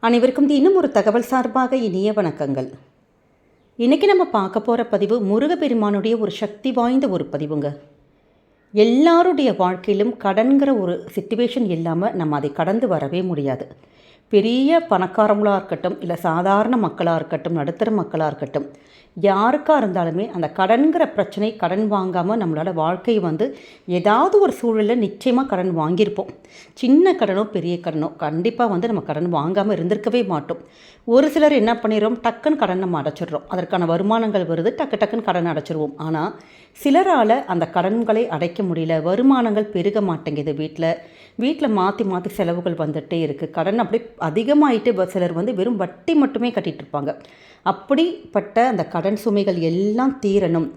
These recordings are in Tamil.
அனைவருக்கும் இன்னும் ஒரு தகவல் சார்பாக இனிய வணக்கங்கள். இன்றைக்கி நம்ம பார்க்க போகிற பதிவு முருகப்பெருமானுடைய ஒரு சக்தி வாய்ந்த ஒரு பதிவுங்க. எல்லாருடைய வாழ்க்கையிலும் கடன்கிற ஒரு சிச்சுவேஷன் இல்லாமல் நம்ம அதை கடந்து வரவே முடியாது. பெரிய பணக்காரங்களாக இருக்கட்டும், இல்லை சாதாரண மக்களாக இருக்கட்டும், நடுத்தர மக்களாக இருக்கட்டும், யாருக்காக இருந்தாலுமே அந்த கடன்கிற பிரச்சனை, கடன் வாங்காமல் நம்மளால் வாழ்க்கையை ஏதாவது ஒரு சூழலில் நிச்சயமாக கடன் வாங்கியிருப்போம். சின்ன கடனோ பெரிய கடனோ கண்டிப்பாக நம்ம கடன் வாங்காமல் இருந்திருக்கவே மாட்டோம். ஒரு சிலர் என்ன பண்ணிடுறோம், டக்குன்னு கடன் நம்ம அடைச்சிடுறோம். அதற்கான வருமானங்கள் வருது, டக்குன்னு கடன் அடைச்சிடுவோம். ஆனால் சிலரால் அந்த கடன்களை அடைக்க முடியல, வருமானங்கள் பெருக மாட்டேங்குது, வீட்டில் மாற்றி மாற்றி செலவுகள் வந்துகிட்டே இருக்குது, கடன் அப்படி அதிகமாகிட்டு சிலர் வெறும் வட்டி மட்டுமே கட்டிகிட்டு இருப்பாங்க. அப்படிப்பட்ட அந்த கடன் சுமைகள் எல்லாம் தீரணும்,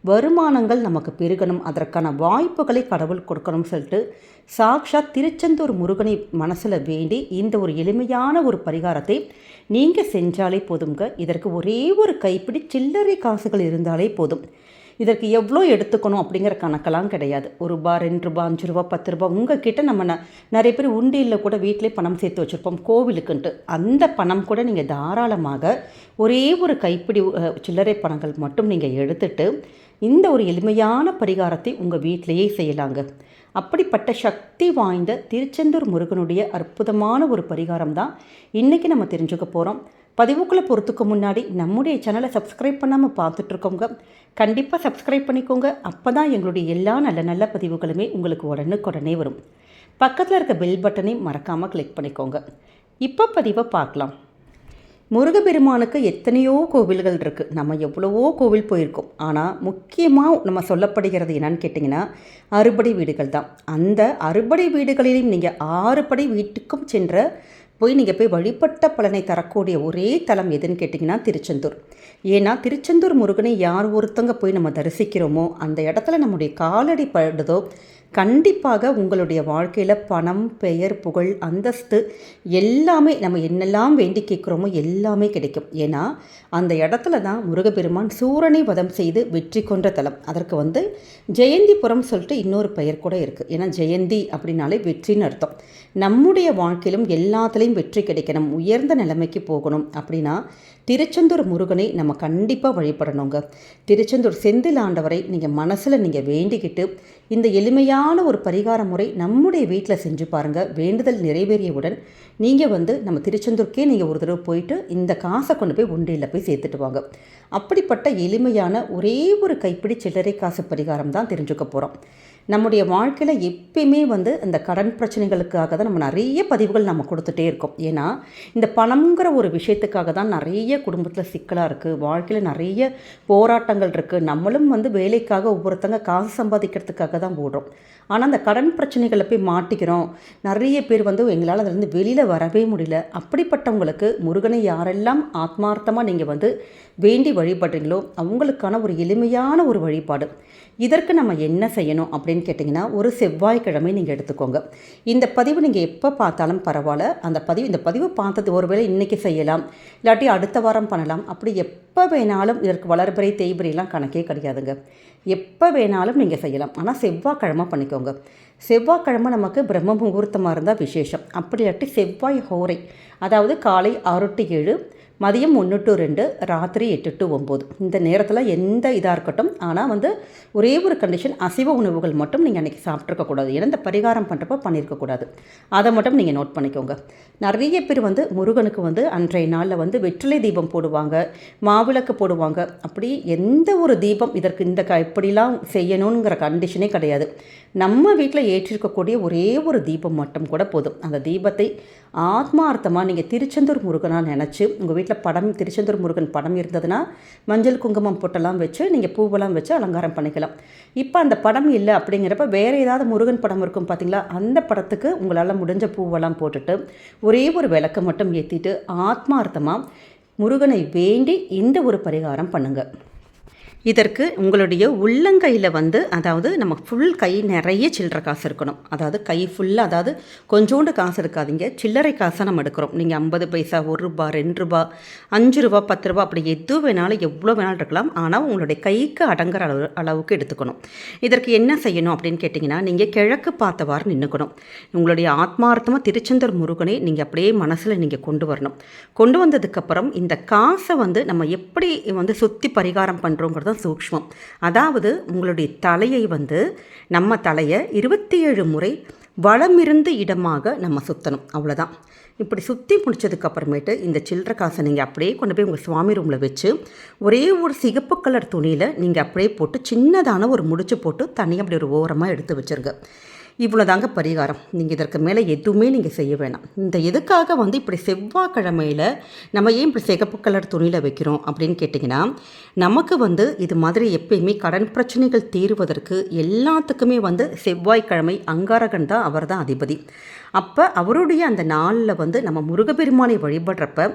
வருமானங்கள் நமக்கு பெருகணும், அதற்கான வாய்ப்புகளை கடவுள் கொடுக்கணும்னு சொல்லிட்டு சாக்ஷாத் திருச்செந்தூர் முருகனை மனசில் வேண்டி இந்த ஒரு எளிமையான ஒரு பரிகாரத்தை நீங்கள் செஞ்சாலே போதுங்க. இதற்கு ஒரே ஒரு கைப்பிடி சில்லறை காசுகள் இருந்தாலே போதும். இதற்கு எவ்வளோ எடுத்துக்கணும் அப்படிங்கிற கணக்கெல்லாம் கிடையாது. ₹1, ₹2, ₹5, ₹10 உங்கள் கிட்டே நம்ம நிறைய பேர் உண்டியில் கூட வீட்டிலே பணம் சேர்த்து வச்சுருப்போம் கோவிலுக்குன்ட்டு. அந்த பணம் கூட நீங்கள் தாராளமாக ஒரே ஒரு கைப்பிடி சில்லறை பணங்கள் மட்டும் நீங்கள் எடுத்துட்டு இந்த ஒரு எளிமையான பரிகாரத்தை உங்கள் வீட்டிலையே செய்யலாங்க. அப்படிப்பட்ட சக்தி வாய்ந்த திருச்செந்தூர் முருகனுடைய அற்புதமான ஒரு பரிகாரம் தான் இன்றைக்கி நம்ம தெரிஞ்சுக்க போகிறோம். பதிவுக்குள்ளே பொறுத்துக்கு முன்னாடி நம்முடைய சேனலை சப்ஸ்கிரைப் பண்ணாமல் பார்த்துட்ருக்கோங்க, கண்டிப்பாக சப்ஸ்கிரைப் பண்ணிக்கோங்க. அப்போ தான் எங்களுடைய எல்லா நல்ல நல்ல பதிவுகளுமே உங்களுக்கு உடனுக்குடனே வரும். பக்கத்தில் இருக்க பெல் பட்டனை மறக்காமல் கிளிக் பண்ணிக்கோங்க. இப்போ பதிவை பார்க்கலாம். முருகப்பெருமானுக்கு எத்தனையோ கோவில்கள் இருக்குது, நம்ம எவ்வளவோ கோவில் போயிருக்கோம். ஆனால் முக்கியமாக நம்ம சொல்லப்படுகிறது என்னன்னு கேட்டிங்கன்னா அறுபடை வீடுகள் தான். அந்த அறுபடை வீடுகளிலும் நீங்கள் 6 படை வீட்டுக்கும் நீங்கள் போய் வழிபட்ட பலனை தரக்கூடிய ஒரே தலம் எதுன்னு கேட்டிங்கன்னா திருச்செந்தூர். ஏன்னா திருச்செந்தூர் முருகனை யார் ஒருத்தங்க போய் நம்ம தரிசிக்கிறோமோ அந்த இடத்துல நம்முடைய காலடி படுதோ கண்டிப்பாக உங்களுடைய வாழ்க்கையில் பணம், பெயர், புகழ், அந்தஸ்து எல்லாமே நம்ம என்னெல்லாம் வேண்டி கேட்குறோமோ எல்லாமே கிடைக்கும். ஏன்னா அந்த இடத்துல தான் முருகப்பெருமான் சூரனை வதம் செய்து வெற்றி கொன்ற தலம். அதற்கு ஜெயந்திபுரம் சொல்லிட்டு இன்னொரு பெயர் கூட இருக்குது. ஏன்னா ஜெயந்தி அப்படின்னாலே வெற்றின்னு அர்த்தம். நம்முடைய வாழ்க்கையிலும் எல்லாத்துலேயும் வெற்றி கிடைக்கணும், உயர்ந்த நிலைமைக்கு போகணும் அப்படின்னா திருச்செந்தூர் முருகனை நம்ம கண்டிப்பாக வழிபடணுங்க. திருச்செந்தூர் செந்தில் ஆண்டவரை நீங்கள் மனசில் நீங்கள் வேண்டிக்கிட்டு இந்த எளிமையான ஒரு பரிகார முறை நம்முடைய வீட்டில் செஞ்சு பாருங்கள். வேண்டுதல் நிறைவேறியவுடன் நீங்கள் நம்ம திருச்செந்தூருக்கே நீங்கள் ஒரு தடவை போயிட்டு இந்த காசை கொண்டு போய் உண்டியில் போய் சேர்த்துட்டு வாங்க. அப்படிப்பட்ட எளிமையான ஒரே ஒரு கைப்பிடி சில்லறை காசு பரிகாரம் தான் தெரிஞ்சுக்க போகிறோம். நம்முடைய வாழ்க்கையில் எப்பயுமே இந்த கடன் பிரச்சனைகளுக்காக தான் நம்ம நிறைய பதிவுகள் நம்ம கொடுத்துட்டே இருக்கோம். ஏன்னா இந்த பணங்கிற ஒரு விஷயத்துக்காக தான் நிறைய குடும்பத்தில் சிக்கலாக இருக்குது, வாழ்க்கையில் நிறைய போராட்டங்கள் இருக்குது. நம்மளும் வேலைக்காக ஒவ்வொருத்தங்க காசு சம்பாதிக்கிறதுக்காக தான் போடுறோம். ஆனால் அந்த கடன் பிரச்சனைகளை போய் மாட்டிக்கிறோம். நிறைய பேர் எங்களால் அதிலேருந்து வெளியில் வரவே முடியல. அப்படிப்பட்டவங்களுக்கு முருகனை யாரெல்லாம் ஆத்மார்த்தமாக நீங்கள் வேண்டி வழிபடுறீங்களோ அவங்களுக்கான ஒரு எளிமையான ஒரு வழிபாடு. இதற்கு நம்ம என்ன செய்யணும் அப்படின்னு கேட்டிங்கன்னா ஒரு செவ்வாய்க்கிழமை நீங்கள் எடுத்துக்கோங்க. இந்த பதிவு நீங்கள் எப்போ பார்த்தாலும் பரவாயில்ல, இந்த பதிவு பார்த்தது ஒருவேளை இன்றைக்கி செய்யலாம், இல்லாட்டி அடுத்த வாரம் பண்ணலாம். அப்படி எப்போ வேணாலும் இதற்கு வளர்பிறை தேய்பிறைலாம் கணக்கே கிடையாதுங்க. எப்போ வேணாலும் நீங்கள் செய்யலாம். ஆனால் செவ்வாய்க்கிழமை பண்ணிக்கோங்க. செவ்வாய்க்கிழமை நமக்கு பிரம்ம முகூர்த்தமாக இருந்தால் விசேஷம். அப்படி இல்லாட்டி செவ்வாய் ஹோரை, அதாவது காலை 6 to 7, மதியம் 1 to 2, ராத்திரி 8 to 9 இந்த நேரத்தில் எந்த இதாக இருக்கட்டும். ஆனால் ஒரே ஒரு கண்டிஷன், அசைவ உணவுகள் மட்டும் நீங்கள் அன்றைக்கி சாப்பிட்ருக்கக்கூடாது. ஏன்னா இந்த பரிகாரம் பண்ணுறப்ப பண்ணியிருக்கக்கூடாது. அதை மட்டும் நீங்கள் நோட் பண்ணிக்கோங்க. நிறைய பேர் முருகனுக்கு அன்றைய நாளில் வெற்றிலை தீபம் போடுவாங்க, மாவிளக்கு போடுவாங்க. அப்படி எந்த ஒரு தீபம் இதற்கு இப்படிலாம் செய்யணுங்கிற கண்டிஷனே கிடையாது. நம்ம வீட்டில் ஏற்றிருக்கக்கூடிய ஒரே ஒரு தீபம் மட்டும் கூட போதும். அந்த தீபத்தை ஆத்மார்த்தமாக நீங்கள் திருச்செந்தூர் முருகனாக நினச்சி உங்கள் வீட்டில் திருச்செந்தூர் முருகன் படம் இருந்ததுன்னா மஞ்சள் குங்குமம் பொட்டெல்லாம் வச்சு நீங்கள் பூவெல்லாம் வச்சு அலங்காரம் பண்ணிக்கலாம். இப்போ அந்த படம் இல்லை அப்படிங்கிறப்ப வேறு ஏதாவது முருகன் படம் இருக்கும் பார்த்தீங்களா, அந்த படத்துக்கு உங்களால் முடிஞ்ச பூவெல்லாம் போட்டுட்டு ஒரே ஒரு விளக்கை மட்டும் ஏற்றிட்டு ஆத்மார்த்தமாக முருகனை வேண்டி இந்த ஒரு பரிகாரம் பண்ணுங்கள். இதற்கு உங்களுடைய உள்ளங்கையில் வந்து அதாவது நம்ம ஃபுல் கை நிறைய சில்லறை காசு இருக்கணும். அதாவது கை ஃபுல்லாக, அதாவது கொஞ்சோண்டு காசு இருக்காதீங்க. சில்லறை காசை நம்ம எடுக்கிறோம். நீங்கள் 50 பைசா, ₹1, ₹2, ₹5, ₹10 அப்படி எது வேணாலும் எவ்வளோ வேணாலும் இருக்கலாம். ஆனால் உங்களுடைய கைக்கு அடங்குற அளவுக்கு எடுத்துக்கணும். இதற்கு என்ன செய்யணும் அப்படின்னு கேட்டிங்கன்னா, நீங்கள் கிழக்கு பார்த்தவாறு நின்றுக்கணும். உங்களுடைய ஆத்மார்த்தமாக திருச்செந்தூர் முருகனை நீங்கள் அப்படியே மனசில் நீங்கள் கொண்டு வரணும். கொண்டு வந்ததுக்கப்புறம் இந்த காசை வந்து நம்ம எப்படி வந்து சுற்றி பரிகாரம் பண்ணுறோங்கிறது சூக்ஷ்மம். அதாவது உங்களுடைய தலையை வந்து நம்ம தலையை 27 முறை வலமிருந்து இடமாக நம்ம சுற்றணும். அவ்வளோதான். இப்படி சுற்றி முடிச்சதுக்கப்புறமேட்டு இந்த சில்லறை காசை நீங்கள் அப்படியே கொண்டு போய் உங்கள் சுவாமி ரூமில் வச்சு ஒரே ஒரு சிகப்பு கலர் துணியில் நீங்கள் அப்படியே போட்டு சின்னதான ஒரு முடிச்சு போட்டு தனியாக அப்படி ஒரு ஓரமாக எடுத்து வச்சுருங்க. இவ்வளோதாங்க பரிகாரம். நீங்கள் இதற்கு மேலே எதுவுமே நீங்கள் செய்ய வேணாம். இந்த எதுக்காக வந்து இப்படி செவ்வாய்க்கிழமையில் நம்ம ஏன் இப்படி சிகப்பு கலர் துணியில் வைக்கிறோம் அப்படின்னு கேட்டிங்கன்னா, நமக்கு வந்து இது மாதிரி எப்பயுமே கடன் பிரச்சனைகள் தீர்வதற்கு எல்லாத்துக்குமே வந்து செவ்வாய்க்கிழமை அங்காரகன் தான், அவர் தான் அதிபதி. அப்போ அவருடைய அந்த நாளில் வந்து நம்ம முருகப்பெருமானை வழிபடுறப்ப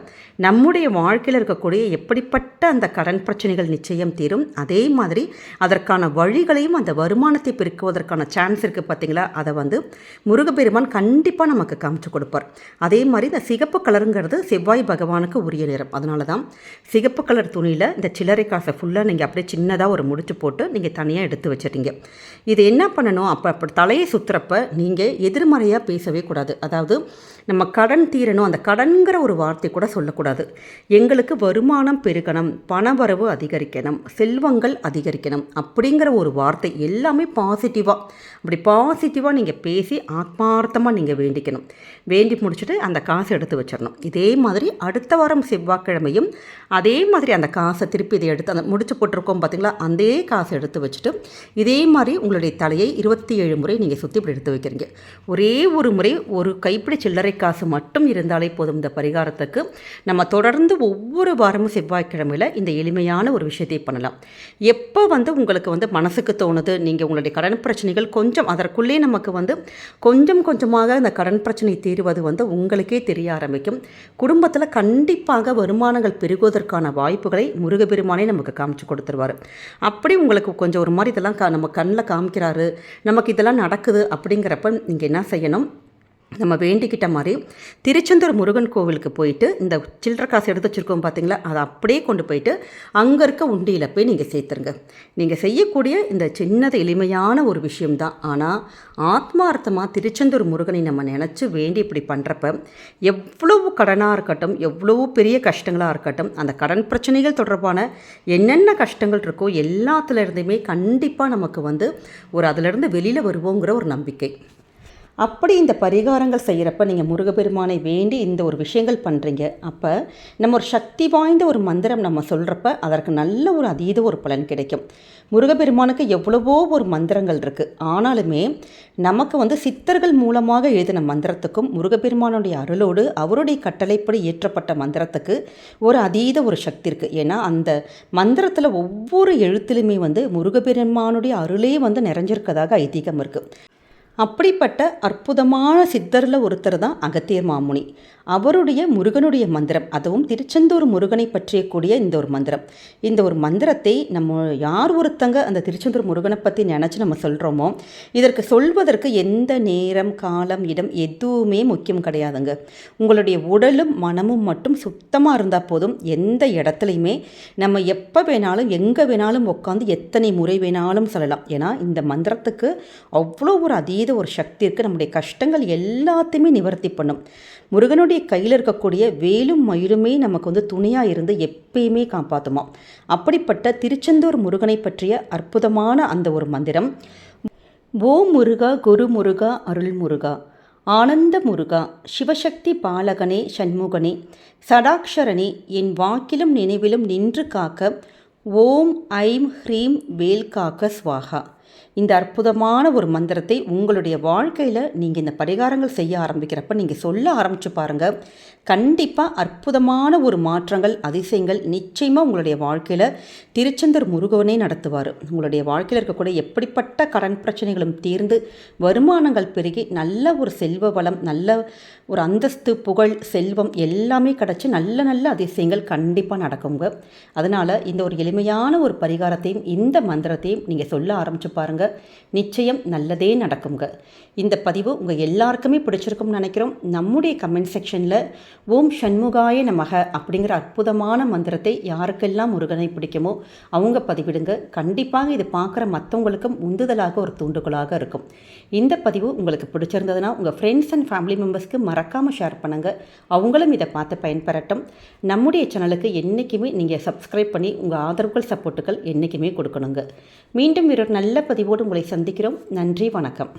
நம்முடைய வாழ்க்கையில் இருக்கக்கூடிய எப்படிப்பட்ட அந்த கடன் பிரச்சனைகள் நிச்சயம் தீரும். அதே மாதிரி அதற்கான வழிகளையும் அந்த வருமானத்தை பெருக்குவதற்கான சான்ஸ் இருக்குது பார்த்தீங்களா, அதை வந்து முருகப்பெருமான் கண்டிப்பாக நமக்கு காமிச்சு கொடுப்பார். அதே மாதிரி இந்த சிகப்பு கலருங்கிறது செவ்வாய் பகவானுக்கு உரிய நிறம். அதனால தான் சிகப்பு கலர் துணியில் இந்த சில்லறை காசை ஃபுல்லாக நீங்கள் அப்படியே சின்னதாக ஒரு முடிச்சு போட்டு நீங்கள் தனியாக எடுத்து வச்சிட்டீங்க. இது என்ன பண்ணணும், அப்படி தலையை சுற்றுறப்ப நீங்கள் எதிர்மறையாக பேசவே கூடாது. அதாவது நம்ம கடன் தீரணும், அந்த கடன்கிற ஒரு வார்த்தை கூட சொல்லக்கூடாது. எங்களுக்கு வருமானம் பெருகணும், பணவரவு அதிகரிக்கணும், செல்வங்கள் அதிகரிக்கணும் அப்படிங்கிற ஒரு வார்த்தை எல்லாமே பாசிட்டிவாக, அப்படி பாசிட்டிவாக நீங்கள் பேசி ஆத்மார்த்தமாக நீங்கள் வேண்டிக்கணும். வேண்டி முடிச்சுட்டு அந்த காசை எடுத்து வச்சிடணும். இதே மாதிரி அடுத்த வாரம் செவ்வாய்க்கிழமையும் அதே மாதிரி அந்த காசை திருப்பி இதை எடுத்து அந்த முடிச்சு போட்டிருக்கோம் பார்த்தீங்களா, அதே காசை எடுத்து வச்சுட்டு இதே மாதிரி உங்களுடைய தலையை 27 முறை நீங்கள் சுற்றி இப்படி எடுத்து வைக்கிறீங்க. ஒரே ஒரு முறை ஒரு கைப்பிடி சில்லறை காசு மட்டும் இருந்தாலே போதும். இந்த பரிகாரத்துக்கு நம்ம தொடர்ந்து ஒவ்வொரு வாரமும் செவ்வாய்க்கிழமையில் இந்த எளிமையான ஒரு விஷயத்தை பண்ணலாம். எப்போ வந்து உங்களுக்கு வந்து மனசுக்கு தோணுது, நீங்கள் உங்களுடைய கடன் பிரச்சனைகள் கொஞ்சம் அதற்குள்ளே நமக்கு வந்து கொஞ்சம் கொஞ்சமாக இந்த கடன் பிரச்சனை தீர்வது வந்து உங்களுக்கே தெரிய ஆரம்பிக்கும். குடும்பத்தில் கண்டிப்பாக வருமானங்கள் பெருகுவதற்கான வாய்ப்புகளை முருகப்பெருமானே நமக்கு காமிச்சு கொடுத்துருவார். அப்படி உங்களுக்கு கொஞ்சம் ஒரு மாதிரி இதெல்லாம் நம்ம கண்ணில் காமிக்கிறாரு, நமக்கு இதெல்லாம் நடக்குது அப்படிங்கிறப்ப நீங்கள் என்ன செய்யணும், நம்ம வேண்டிக்கிட்ட மாதிரி திருச்செந்தூர் முருகன் கோவிலுக்கு போயிட்டு இந்த சில்லறை காசு எடுத்து வச்சுருக்கோம் பார்த்தீங்களா, அதை அப்படியே கொண்டு போயிட்டு அங்கே இருக்க உண்டியில் போய் நீங்கள் சேர்த்துருங்க. நீங்கள் செய்யக்கூடிய இந்த சின்னது எளிமையான ஒரு விஷயம்தான். ஆனால் ஆத்மார்த்தமாக திருச்செந்தூர் முருகனை நம்ம நினச்சி வேண்டி இப்படி பண்ணுறப்ப எவ்வளவு கடனாக இருக்கட்டும், எவ்வளவு பெரிய கஷ்டங்களாக இருக்கட்டும், அந்த கடன் பிரச்சனைகள் தொடர்பான என்னென்ன கஷ்டங்கள் இருக்கோ எல்லாத்துலேருந்துமே கண்டிப்பாக நமக்கு வந்து ஒரு அதிலிருந்து வெளியில் வருவோங்கிற ஒரு நம்பிக்கை. அப்படி இந்த பரிகாரங்கள் செய்கிறப்ப நீங்கள் முருகப்பெருமானை வேண்டி இந்த ஒரு விஷயங்கள் பண்ணுறீங்க. அப்போ நம்ம ஒரு சக்தி வாய்ந்த ஒரு மந்திரம் நம்ம சொல்கிறப்ப அதற்கு நல்ல ஒரு அதீத ஒரு பலன் கிடைக்கும். முருகப்பெருமானுக்கு எவ்வளவோ ஒரு மந்திரங்கள் இருக்குது. ஆனாலுமே நமக்கு வந்து சித்தர்கள் மூலமாக எழுதின மந்திரத்துக்கும் முருகப்பெருமானுடைய அருளோடு அவருடைய கட்டளைப்படி ஏற்றப்பட்ட மந்திரத்துக்கு ஒரு அதீத ஒரு சக்தி இருக்குது. ஏன்னா அந்த மந்திரத்தில் ஒவ்வொரு எழுத்திலுமே வந்து முருகப்பெருமானுடைய அருளே வந்து நிறைஞ்சிருக்கதாக ஐதீகம் இருக்குது. அப்படிப்பட்ட அற்புதமான சித்தரில் ஒருத்தர் தான் அகத்தியர் மாமுனி. அவருடைய முருகனுடைய மந்திரம், அதுவும் திருச்செந்தூர் முருகனை பற்றியக்கூடிய இந்த ஒரு மந்திரம். இந்த ஒரு மந்திரத்தை நம்ம யார் ஒருத்தங்க அந்த திருச்செந்தூர் முருகனை பற்றி நினச்சி நம்ம சொல்கிறோமோ, இதற்கு சொல்வதற்கு எந்த நேரம், காலம், இடம் எதுவுமே முக்கியம் கிடையாதுங்க. உங்களுடைய உடலும் மனமும் மட்டும் சுத்தமாக இருந்தால் போதும். எந்த இடத்துலையுமே நம்ம எப்போ வேணாலும் எங்கே வேணாலும் உட்காந்து எத்தனை முறை வேணாலும் சொல்லலாம். ஏன்னா இந்த மந்திரத்துக்கு அவ்வளோ ஒரு அதீத ஒரு சக்தி இருக்குது. நம்முடைய கஷ்டங்கள் எல்லாத்தையுமே நிவர்த்தி பண்ணும். முருகனுடைய கையில் இருக்கக்கூடிய வேலும் மயிலுமே நமக்கு வந்து துணையாக இருந்து எப்பயுமே காப்பாற்றுமா. அப்படிப்பட்ட திருச்செந்தூர் முருகனை பற்றிய அற்புதமான அந்த ஒரு மந்திரம்: ஓ முருகா, குரு முருகா, அருள் முருகா, ஆனந்த முருகா, சிவசக்தி பாலகனே, சண்முகனே, சடாக்ஷரனே, என் வாக்கிலும் நினைவிலும் நின்று காக்க ஓம் ஐம் ஹ்ரீம் வேல் காக்க ஸ்வாகா. இந்த அற்புதமான ஒரு மந்திரத்தை உங்களுடைய வாழ்க்கையில் நீங்கள் இந்த பரிகாரங்கள் செய்ய ஆரம்பிக்கிறப்ப நீங்கள் சொல்ல ஆரம்பித்து பாருங்கள். கண்டிப்பாக அற்புதமான ஒரு மாற்றங்கள், அதிசயங்கள் நிச்சயமாக உங்களுடைய வாழ்க்கையில் திருச்செந்தூர் முருகனே நடத்துவார். உங்களுடைய வாழ்க்கையில் இருக்கக்கூடிய எப்படிப்பட்ட கடன் பிரச்சனைகளும் தீர்ந்து வருமானங்கள் பெருகி நல்ல ஒரு செல்வ வளம், நல்ல ஒரு அந்தஸ்து, புகழ், செல்வம் எல்லாமே கிடச்சி நல்ல நல்ல அதிசயங்கள் கண்டிப்பாக நடக்குங்க. அதனால் இந்த ஒரு எளிமையான ஒரு பரிகாரத்தையும் இந்த மந்திரத்தையும் நீங்கள் சொல்ல ஆரம்பித்து பாருங்கள். நிச்சயம் நல்லதே நடக்குங்க. இந்த பதிவு உங்கள் எல்லாருக்குமே பிடிச்சிருக்கும்னு நினைக்கிறோம். நம்முடைய கமெண்ட் செக்ஷனில் ஓம் சண்முகாய நமக அப்படிங்கிற அற்புதமான மந்திரத்தை யாருக்கெல்லாம் முருகனை பிடிக்குமோ அவங்க பதிவிடுங்க. கண்டிப்பாக இது பார்க்குற மற்றவங்களுக்கும் உந்துதலாக ஒரு தூண்டுகோலாக இருக்கும். இந்த பதிவு உங்களுக்கு பிடிச்சிருந்ததுன்னா உங்கள் ஃப்ரெண்ட்ஸ் அண்ட் ஃபேமிலி மெம்பர்ஸ்க்கு மறக்காமல் ஷேர் பண்ணுங்கள். அவங்களும் இதை பார்த்து பயன்பெறட்டும். நம்முடைய சேனலுக்கு என்றைக்குமே நீங்கள் சப்ஸ்கிரைப் பண்ணி உங்கள் ஆதரவுகள், சப்போர்ட்டுகள் என்றைக்குமே கொடுக்கணுங்க. மீண்டும் ஒரு நல்ல பதிவோடு உங்களை சந்திக்கிறோம். நன்றி, வணக்கம்.